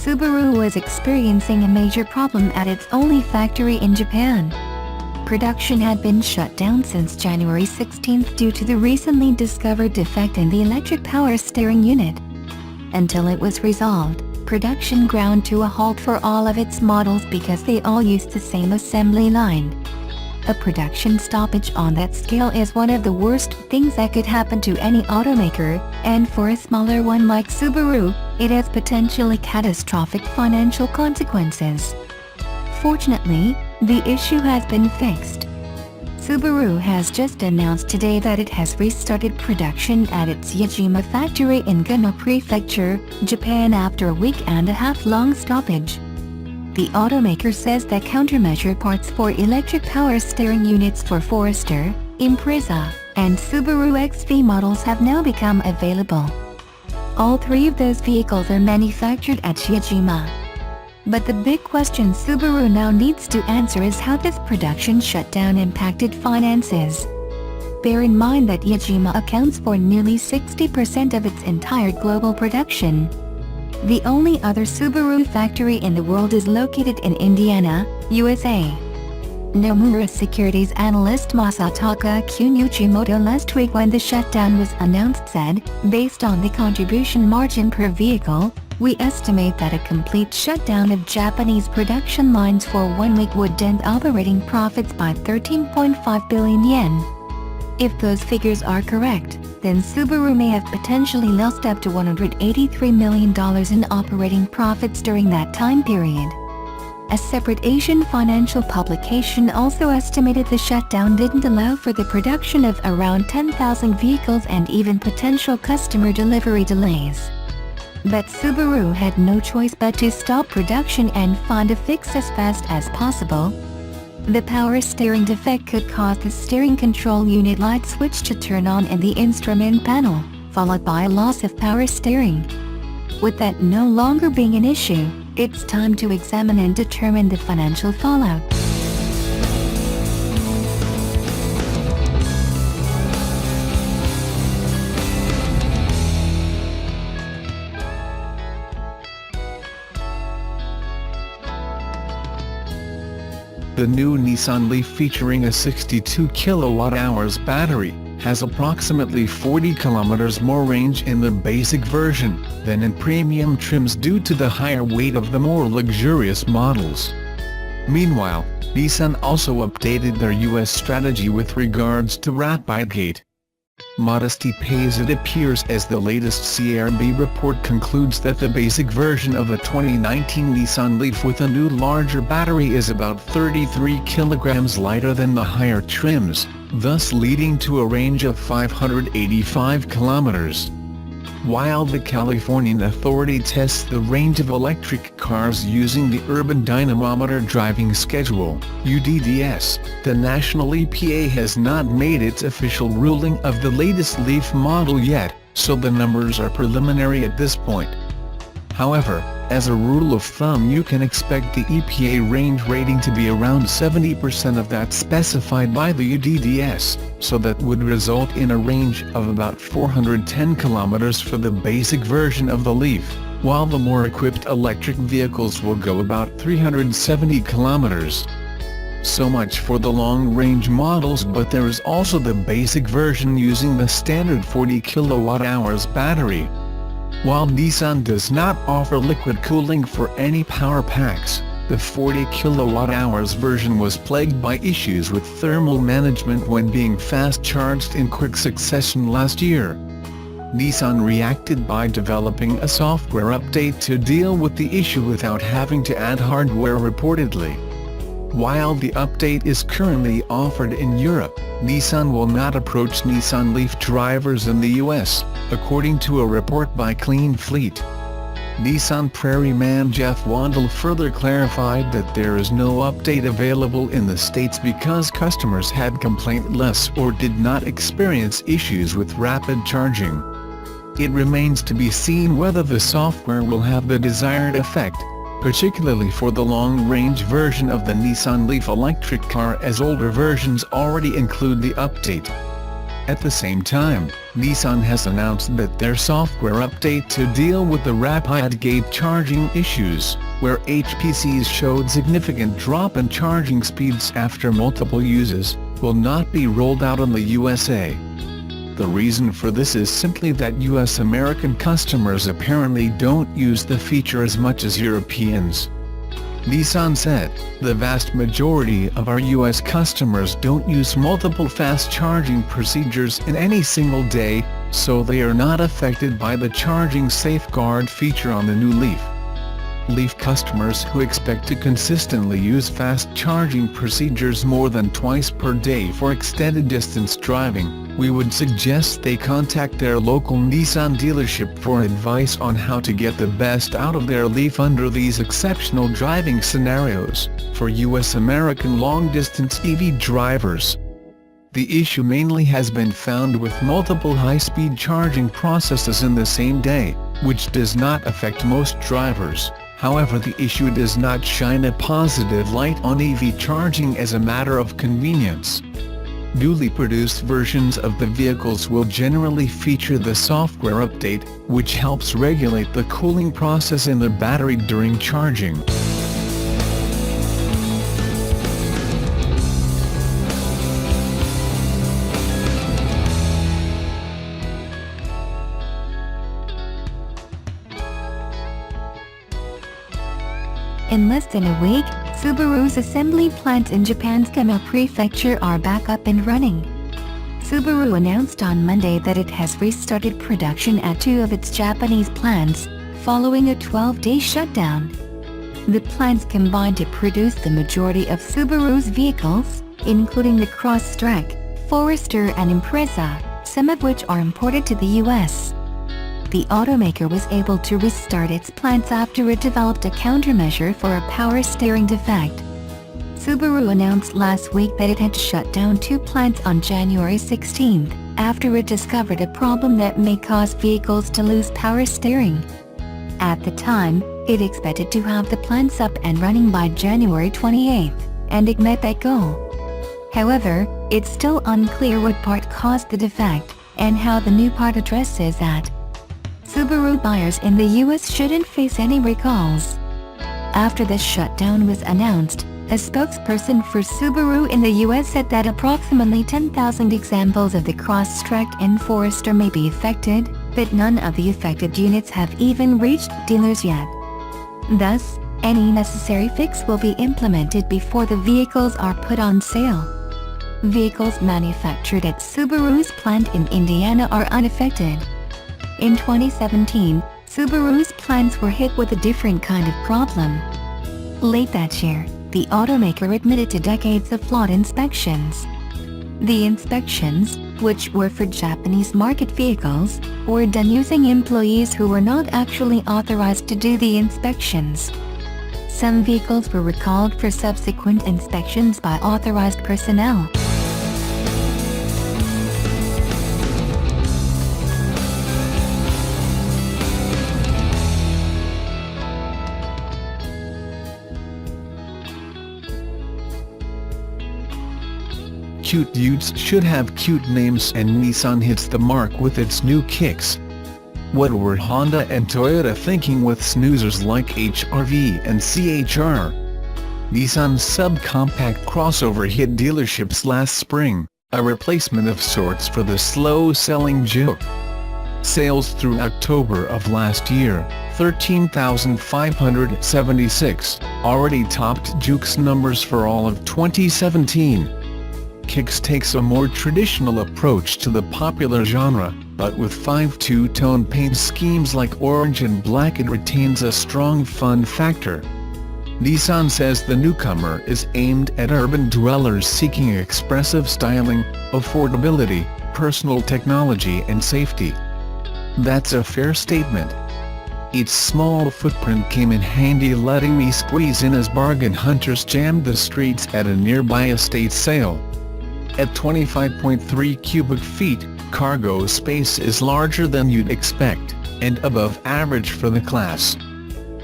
Subaru was experiencing a major problem at its only factory in Japan. Production had been shut down since January 16 due to the recently discovered defect in the electric power steering unit. Until it was resolved, production ground to a halt for all of its models because they all used the same assembly line. A production stoppage on that scale is one of the worst things that could happen to any automaker, and for a smaller one like Subaru, it has potentially catastrophic financial consequences. Fortunately, the issue has been fixed. Subaru has just announced today that it has restarted production at its Yajima factory in Gano Prefecture, Japan after a week-and-a-half-long stoppage. The automaker says that countermeasure parts for electric power steering units for Forester, Impreza, and Subaru XV models have now become available. All three of those vehicles are manufactured at Yajima. But the big question Subaru now needs to answer is how this production shutdown impacted finances. Bear in mind that Yajima accounts for nearly 60% of its entire global production. The only other Subaru factory in the world is located in Indiana, USA. Nomura Securities analyst Masataka Kunichimoto last week when the shutdown was announced said, "Based on the contribution margin per vehicle, we estimate that a complete shutdown of Japanese production lines for 1 week would dent operating profits by 13.5 billion yen. If those figures are correct, then Subaru may have potentially lost up to $183 million in operating profits during that time period." A separate Asian financial publication also estimated the shutdown didn't allow for the production of around 10,000 vehicles and even potential customer delivery delays. But Subaru had no choice but to stop production and find a fix as fast as possible. The power steering defect could cause the steering control unit light switch to turn on in the instrument panel, followed by a loss of power steering. With that no longer being an issue, it's time to examine and determine the financial fallout. The new Nissan Leaf featuring a 62 kWh battery has approximately 40 km more range in the basic version than in premium trims due to the higher weight of the more luxurious models. Meanwhile, Nissan also updated their US strategy with regards to Ratbidegate. Modesty pays, it appears, as the latest CRB report concludes that the basic version of the 2019 Nissan Leaf with a new larger battery is about 33 kg lighter than the higher trims, thus leading to a range of 585 km. While the Californian Authority tests the range of electric cars using the Urban Dynamometer Driving Schedule (UDDS), the national EPA has not made its official ruling of the latest Leaf model yet, so the numbers are preliminary at this point. However, as a rule of thumb, you can expect the EPA range rating to be around 70% of that specified by the UDDS, so that would result in a range of about 410 km for the basic version of the Leaf, while the more equipped electric vehicles will go about 370 km. So much for the long-range models, but there is also the basic version using the standard 40 kWh battery. While Nissan does not offer liquid cooling for any power packs, the 40 kWh version was plagued by issues with thermal management when being fast-charged in quick succession last year. Nissan reacted by developing a software update to deal with the issue without having to add hardware reportedly. While the update is currently offered in Europe, Nissan will not approach Nissan Leaf drivers in the US, according to a report by Clean Fleet. Nissan Prairie man Jeff Wandel further clarified that there is no update available in the States because customers had complained less or did not experience issues with rapid charging. It remains to be seen whether the software will have the desired effect, particularly for the long-range version of the Nissan Leaf electric car, as older versions already include the update. At the same time, Nissan has announced that their software update to deal with the rapid gate charging issues, where HPCs showed significant drop in charging speeds after multiple uses, will not be rolled out in the USA. The reason for this is simply that US American customers apparently don't use the feature as much as Europeans. Nissan said, "The vast majority of our US customers don't use multiple fast charging procedures in any single day, so they are not affected by the charging safeguard feature on the new Leaf. Leaf customers who expect to consistently use fast charging procedures more than twice per day for extended distance driving, we would suggest they contact their local Nissan dealership for advice on how to get the best out of their Leaf under these exceptional driving scenarios." For US American long-distance EV drivers, the issue mainly has been found with multiple high-speed charging processes in the same day, which does not affect most drivers. However, the issue does not shine a positive light on EV charging as a matter of convenience. Newly produced versions of the vehicles will generally feature the software update, which helps regulate the cooling process in the battery during charging. In less than a week, Subaru's assembly plants in Japan's Kamo Prefecture are back up and running. Subaru announced on Monday that it has restarted production at 2 of its Japanese plants, following a 12-day shutdown. The plants combine to produce the majority of Subaru's vehicles, including the Crosstrek, Forester and Impreza, some of which are imported to the US. The automaker was able to restart its plants after it developed a countermeasure for a power steering defect. Subaru announced last week that it had shut down 2 plants on January 16, after it discovered a problem that may cause vehicles to lose power steering. At the time, it expected to have the plants up and running by January 28, and it met that goal. However, it's still unclear what part caused the defect, and how the new part addresses that. Subaru buyers in the US shouldn't face any recalls. After the shutdown was announced, a spokesperson for Subaru in the US said that approximately 10,000 examples of the Crosstrek and Forester may be affected, but none of the affected units have even reached dealers yet. Thus, any necessary fix will be implemented before the vehicles are put on sale. Vehicles manufactured at Subaru's plant in Indiana are unaffected. In 2017, Subaru's plants were hit with a different kind of problem. Late that year, the automaker admitted to decades of flawed inspections. The inspections, which were for Japanese market vehicles, were done using employees who were not actually authorized to do the inspections. Some vehicles were recalled for subsequent inspections by authorized personnel. Cute dudes should have cute names, and Nissan hits the mark with its new kicks. What were Honda and Toyota thinking with snoozers like HR-V and CHR? Nissan's subcompact crossover hit dealerships last spring, a replacement of sorts for the slow-selling Juke. Sales through October of last year, 13,576, already topped Juke's numbers for all of 2017. Kicks takes a more traditional approach to the popular genre, but with 5 two-tone paint schemes like orange and black it retains a strong fun factor. Nissan says the newcomer is aimed at urban dwellers seeking expressive styling, affordability, personal technology and safety. That's a fair statement. Its small footprint came in handy, letting me squeeze in as bargain hunters jammed the streets at a nearby estate sale. At 25.3 cubic feet, cargo space is larger than you'd expect, and above average for the class.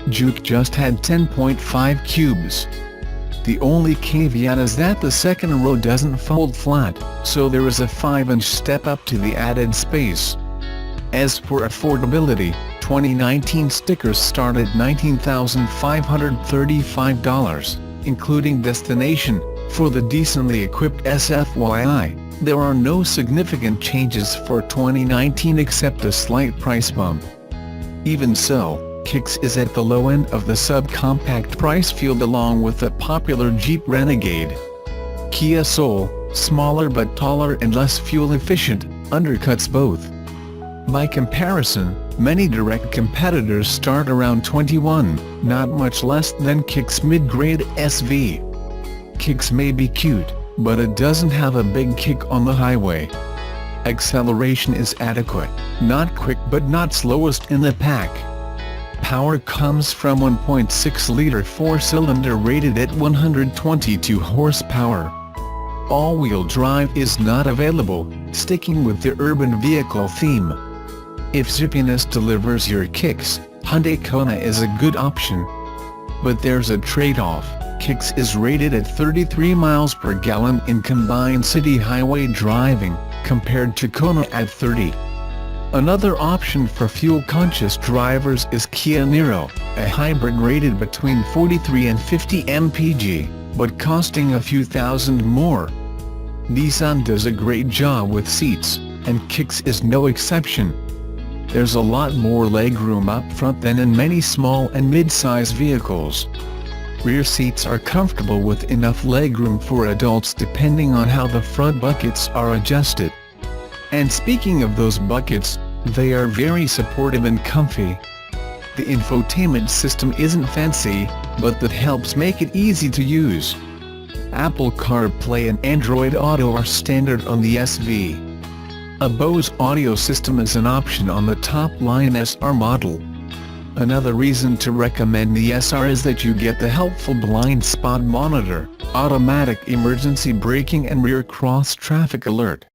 Juke just had 10.5 cubes. The only caveat is that the second row doesn't fold flat, so there is a 5-inch step up to the added space. As for affordability, 2019 stickers start at $19,535, including destination. For the decently equipped SFYI, there are no significant changes for 2019 except a slight price bump. Even so, Kicks is at the low end of the subcompact price field along with the popular Jeep Renegade. Kia Soul, smaller but taller and less fuel efficient, undercuts both. By comparison, many direct competitors start around $21,000, not much less than Kicks mid-grade SV. Kicks may be cute, but it doesn't have a big kick on the highway. Acceleration is adequate, not quick but not slowest in the pack. Power comes from 1.6-liter 4-cylinder rated at 122 horsepower. All-wheel drive is not available, sticking with the urban vehicle theme. If zippiness delivers your kicks, Hyundai Kona is a good option. But there's a trade-off. Kicks is rated at 33 miles per gallon in combined city highway driving, compared to Kona at 30. Another option for fuel-conscious drivers is Kia Niro, a hybrid rated between 43 and 50 mpg, but costing a few thousand more. Nissan does a great job with seats, and Kicks is no exception. There's a lot more legroom up front than in many small and mid-size vehicles. Rear seats are comfortable with enough legroom for adults depending on how the front buckets are adjusted. And speaking of those buckets, they are very supportive and comfy. The infotainment system isn't fancy, but that helps make it easy to use. Apple CarPlay and Android Auto are standard on the SV. A Bose audio system is an option on the top-line SR model. Another reason to recommend the SR is that you get the helpful blind spot monitor, automatic emergency braking and rear cross-traffic alert.